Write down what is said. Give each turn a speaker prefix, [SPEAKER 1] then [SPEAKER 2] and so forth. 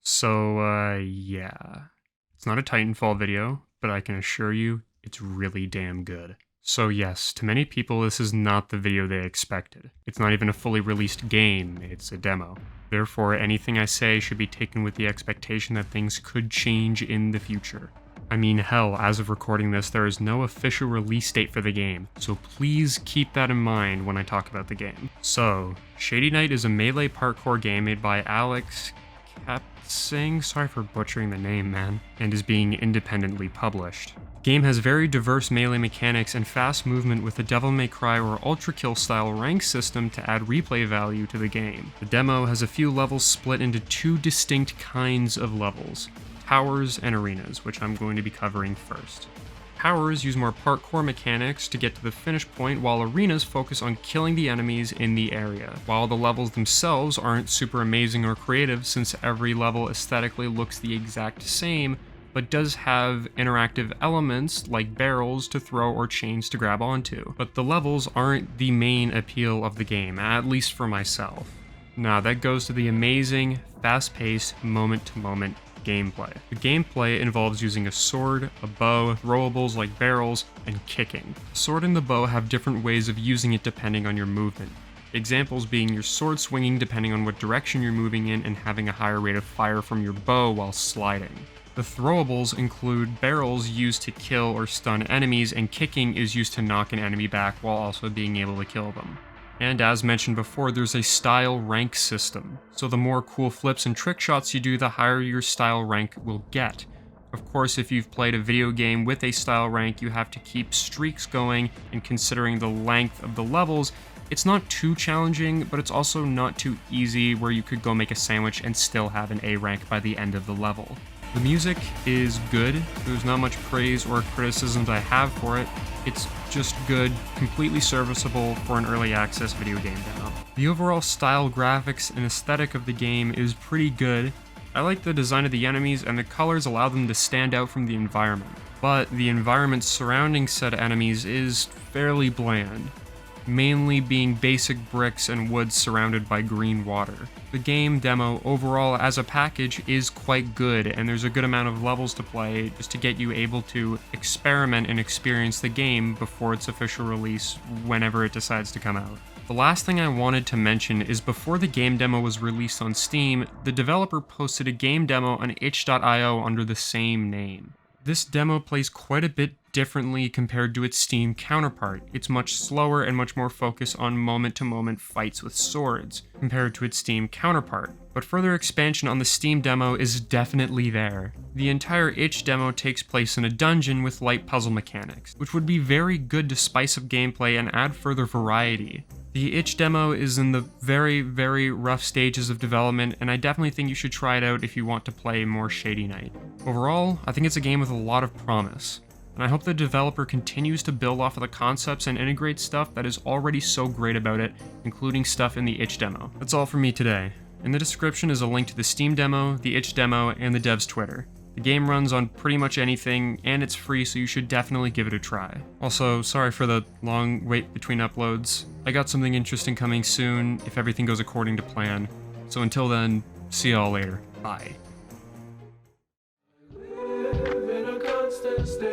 [SPEAKER 1] Yeah. It's not a Titanfall video, but I can assure you, it's really damn good. So yes, to many people this is not the video they expected. It's not even a fully released game, it's a demo. Therefore, anything I say should be taken with the expectation that things could change in the future. I mean, hell, as of recording this, there is no official release date for the game, so please keep that in mind when I talk about the game. So, Shady Knight is a melee parkour game made by Alex Kapsing, sorry for butchering the name, man, and is being independently published. The game has very diverse melee mechanics and fast movement with a Devil May Cry or Ultra Kill style rank system to add replay value to the game. The demo has a few levels split into two distinct kinds of levels: towers and arenas, which I'm going to be covering first. Towers use more parkour mechanics to get to the finish point, while arenas focus on killing the enemies in the area. While the levels themselves aren't super amazing or creative, since every level aesthetically looks the exact same, but does have interactive elements like barrels to throw or chains to grab onto. But the levels aren't the main appeal of the game, at least for myself. Now that goes to the amazing, fast-paced, moment-to-moment gameplay. The gameplay involves using a sword, a bow, throwables like barrels, and kicking. The sword and the bow have different ways of using it depending on your movement. Examples being your sword swinging depending on what direction you're moving in and having a higher rate of fire from your bow while sliding. The throwables include barrels used to kill or stun enemies, and kicking is used to knock an enemy back while also being able to kill them. And as mentioned before, there's a style rank system, so the more cool flips and trick shots you do, the higher your style rank will get. Of course, if you've played a video game with a style rank, you have to keep streaks going, and considering the length of the levels, it's not too challenging, but it's also not too easy where you could go make a sandwich and still have an A rank by the end of the level. The music is good. There's not much praise or criticisms I have for it. It's just good, completely serviceable for an early access video game demo. The overall style, graphics, and aesthetic of the game is pretty good. I like the design of the enemies, and the colors allow them to stand out from the environment. But the environment surrounding said enemies is fairly bland, mainly being basic bricks and woods surrounded by green water. The game demo overall as a package is quite good, and there's a good amount of levels to play just to get you able to experiment and experience the game before its official release whenever it decides to come out. The last thing I wanted to mention is before the game demo was released on Steam, the developer posted a game demo on itch.io under the same name. This demo plays quite a bit differently compared to its Steam counterpart. It's much slower and much more focused on moment-to-moment fights with swords, compared to its Steam counterpart. But further expansion on the Steam demo is definitely there. The entire itch demo takes place in a dungeon with light puzzle mechanics, which would be very good to spice up gameplay and add further variety. The itch demo is in the very, very rough stages of development, and I definitely think you should try it out if you want to play more Shady Knight. Overall, I think it's a game with a lot of promise, and I hope the developer continues to build off of the concepts and integrate stuff that is already so great about it, including stuff in the itch demo. That's all from me today. In the description is a link to the Steam demo, the itch demo, and the dev's Twitter. The game runs on pretty much anything, and it's free, so you should definitely give it a try. Also, sorry for the long wait between uploads. I got something interesting coming soon, if everything goes according to plan. So until then, see y'all later. Bye.
[SPEAKER 2] Live in a constant state.